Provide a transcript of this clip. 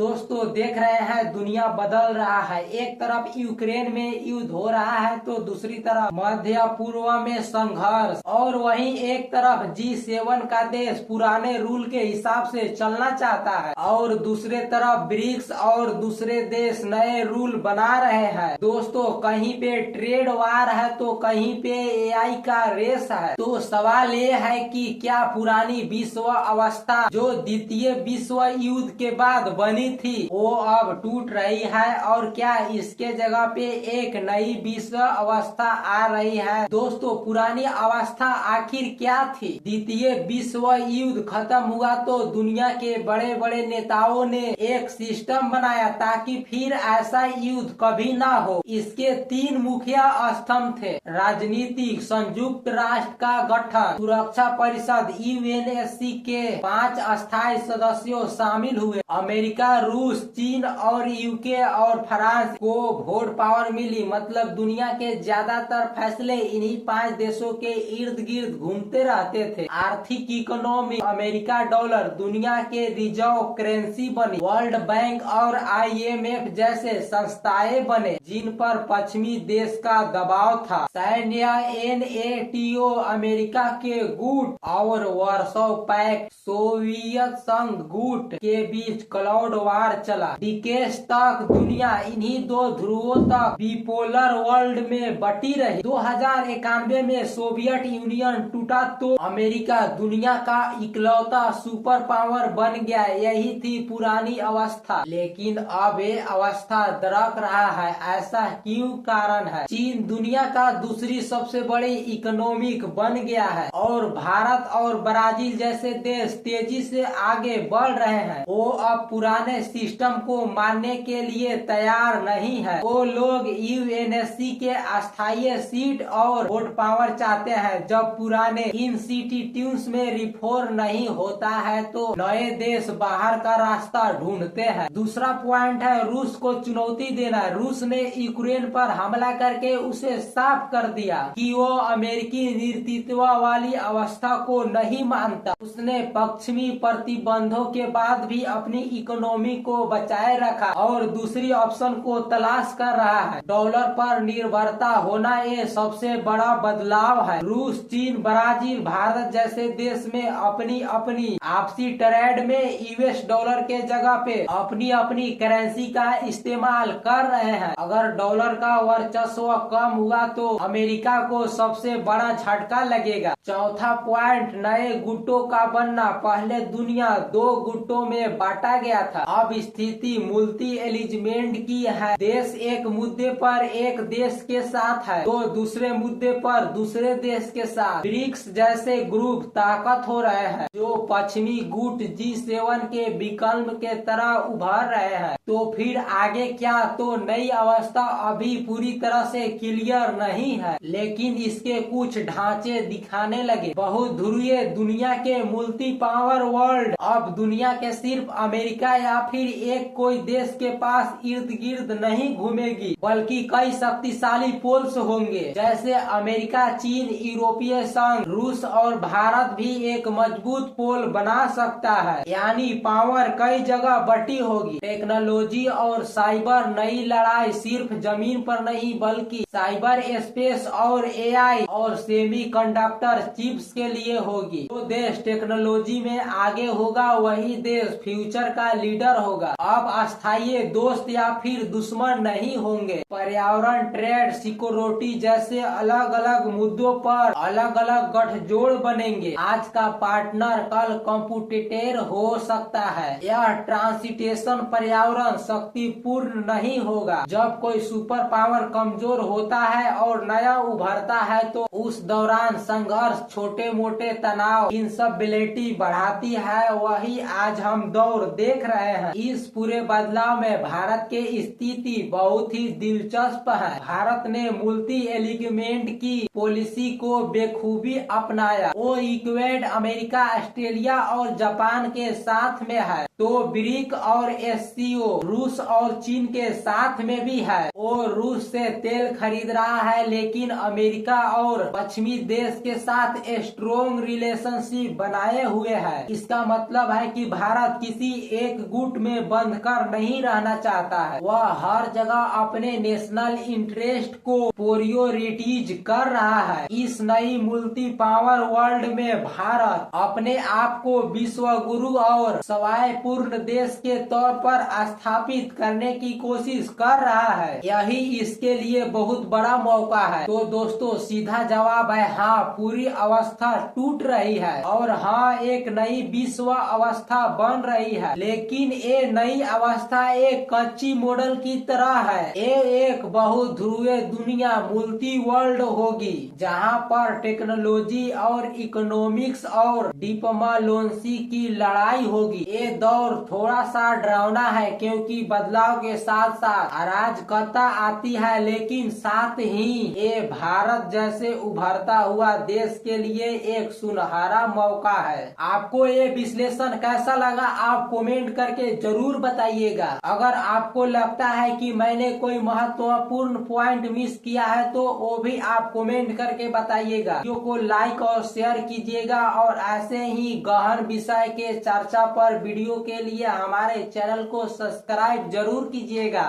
दोस्तों देख रहे हैं दुनिया बदल रहा है। एक तरफ यूक्रेन में युद्ध हो रहा है तो दूसरी तरफ मध्य पूर्व में संघर्ष, और वहीं एक तरफ G7 का देश पुराने रूल के हिसाब से चलना चाहता है और दूसरे तरफ ब्रिक्स और दूसरे देश नए रूल बना रहे हैं। दोस्तों कहीं पे ट्रेड वार है तो कहीं पे AI का रेस है। तो सवाल ये है कि क्या पुरानी विश्व अवस्था जो द्वितीय विश्व युद्ध के बाद बनी थी वो अब टूट रही है, और क्या इसके जगह पे एक नई विश्व अवस्था आ रही है। दोस्तों पुरानी अवस्था आखिर क्या थी? द्वितीय विश्व युद्ध खत्म हुआ तो दुनिया के बड़े बड़े नेताओं ने एक सिस्टम बनाया ताकि फिर ऐसा युद्ध कभी ना हो। इसके 3 मुख्य स्तंभ थे: राजनीतिक, संयुक्त राष्ट्र का गठन, सुरक्षा परिषद UNSC के 5 अस्थायी सदस्यों शामिल हुए। अमेरिका, रूस, चीन और UK और फ्रांस को वोट पावर मिली, मतलब दुनिया के ज्यादातर फैसले इन्हीं 5 देशों के इर्द गिर्द घूमते रहते थे। आर्थिक इकोनॉमी, अमेरिका डॉलर दुनिया के रिजर्व करेंसी बनी। वर्ल्ड बैंक और IMF जैसे संस्थाएं बने जिन पर पश्चिमी देश का दबाव था। सैन्य NATO अमेरिका के गुट और वार्सो पैक्ट सोवियत संघ गुट के बीच क्लाउड वार चला। डिकेस तक दुनिया इन्हीं 2 ध्रुवों तक बिपोलर वर्ल्ड में बटी रही। 2091 में सोवियत यूनियन टूटा तो अमेरिका दुनिया का इकलौता सुपर पावर बन गया। यही थी पुरानी अवस्था, लेकिन अब ये अवस्था दरक रहा है। ऐसा क्यों कारण है? चीन दुनिया का दूसरी सबसे बड़ी इकोनॉमिक बन गया है और भारत और ब्राजील जैसे देश तेजी से आगे बढ़ रहे हैं। वो अब पुराने सिस्टम को मानने के लिए तैयार नहीं है। वो लोग UNSC के अस्थायी सीट और वोट पावर चाहते हैं। जब पुराने इंस्टीट्यूट्स में रिफॉर्म नहीं होता है तो नए देश बाहर का रास्ता ढूंढते हैं। दूसरा पॉइंट है रूस को चुनौती देना। रूस ने यूक्रेन पर हमला करके उसे साफ कर दिया कि वो अमेरिकी नेतृत्व वाली अवस्था को नहीं मानता। उसने पश्चिमी प्रतिबंधों के बाद भी अपनी इकोनॉमी को बचाए रखा और दूसरी ऑप्शन को तलाश कर रहा है। डॉलर पर निर्भरता होना ये सबसे बड़ा बदलाव है। रूस, चीन, ब्राजील, भारत जैसे देश में अपनी अपनी आपसी ट्रेड में US डॉलर के जगह पे अपनी अपनी करेंसी का इस्तेमाल कर रहे हैं। अगर डॉलर का वर्चस्व कम हुआ तो अमेरिका को सबसे बड़ा झटका लगेगा। चौथा पॉइंट, नए गुटों का बनना। पहले दुनिया 2 गुटों में बांटा गया था, अब स्थिति मल्टी एलिजमेंट की है। देश एक मुद्दे पर एक देश के साथ है तो दूसरे मुद्दे पर दूसरे देश के साथ। ब्रिक्स जैसे ग्रुप ताकत हो रहे हैं जो पश्चिमी गुट G7 के विकल्प के तरह उभर रहे हैं। तो फिर आगे क्या? तो नई अवस्था अभी पूरी तरह से क्लियर नहीं है, लेकिन इसके कुछ ढांचे दिखाने लगे। बहुध्रुवीय दुनिया के मल्टी पावर वर्ल्ड। अब दुनिया के सिर्फ अमेरिका या फिर एक कोई देश के पास इर्द गिर्द नहीं घूमेगी, बल्कि कई शक्तिशाली पोल्स होंगे जैसे अमेरिका, चीन, यूरोपीय संघ, रूस और भारत भी एक मजबूत पोल बना सकता है। यानी पावर कई जगह बटी होगी। टेक्नोलॉजी और साइबर नई लड़ाई सिर्फ जमीन पर नहीं बल्कि साइबर स्पेस और AI और सेमीकंडक्टर चिप्स के लिए होगी। जो देश टेक्नोलॉजी में आगे होगा वही देश फ्यूचर का लीडर होगा। अब अस्थायी दोस्त या फिर दुश्मन नहीं होंगे। पर्यावरण, ट्रेड, सिक्योरिटी जैसे अलग अलग मुद्दों पर अलग अलग गठजोड़ बनेंगे। आज का पार्टनर कल कॉम्पिटिटर हो सकता है। यह ट्रांसिटेशन पर्यावरण शक्तिपूर्ण नहीं होगा। जब कोई सुपर पावर कमजोर होता है और नया उभरता है तो उस दौरान संघर्ष, छोटे मोटे तनाव, इंस्टेबिलिटी बढ़ाती है। वही आज हम दौर देख रहे हैं। इस पूरे बदलाव में भारत की स्थिति बहुत ही दिलचस्प है। भारत ने मल्टी एलिगमेंट की पॉलिसी को बेखूबी अपनाया। वो इक्वेड, अमेरिका, ऑस्ट्रेलिया और जापान के साथ में है। तो ब्रिक और SCO रूस और चीन के साथ में भी है। वो रूस से तेल खरीद रहा है, लेकिन अमेरिका और पश्चिमी देश के साथ स्ट्रॉन्ग रिलेशनशिप बनाए हुए है। इसका मतलब है कि भारत किसी एक गुट में बंद कर नहीं रहना चाहता है, वह हर जगह अपने नेशनल इंटरेस्ट को प्रायोरिटीज कर रहा है। इस नई मल्टी पावर वर्ल्ड में भारत अपने आप को विश्व गुरु और स्वायत्तपूर्ण देश के तौर पर स्थापित करने की कोशिश कर रहा है। यही इसके लिए बहुत बड़ा मौका है। तो दोस्तों सीधा जवाब है हाँ, पूरी अवस्था टूट रही है और हाँ, एक नई विश्व अवस्था बन रही है। लेकिन ये नई अवस्था एक कच्ची मॉडल की तरह है। ये एक बहुध्रुवीय दुनिया मल्टी वर्ल्ड होगी, जहाँ पर टेक्नोलॉजी और इकोनॉमिक्स और डिप्लोमेसी की लड़ाई होगी। ये दौर थोड़ा सा डरावना है, क्योंकि बदलाव के साथ साथ अराजकता आती है, लेकिन साथ ही ये भारत जैसे उभरता हुआ देश के लिए एक सुनहरा मौका है। आपको ये विश्लेषण कैसा लगा, आप कमेंट करके जरूर बताइएगा। अगर आपको लगता है कि मैंने कोई महत्वपूर्ण पॉइंट मिस किया है तो वो भी आप कमेंट करके बताइएगा। वीडियो को लाइक और शेयर कीजिएगा और ऐसे ही गहन विषय के चर्चा पर वीडियो के लिए हमारे चैनल को सब्सक्राइब जरूर कीजिएगा।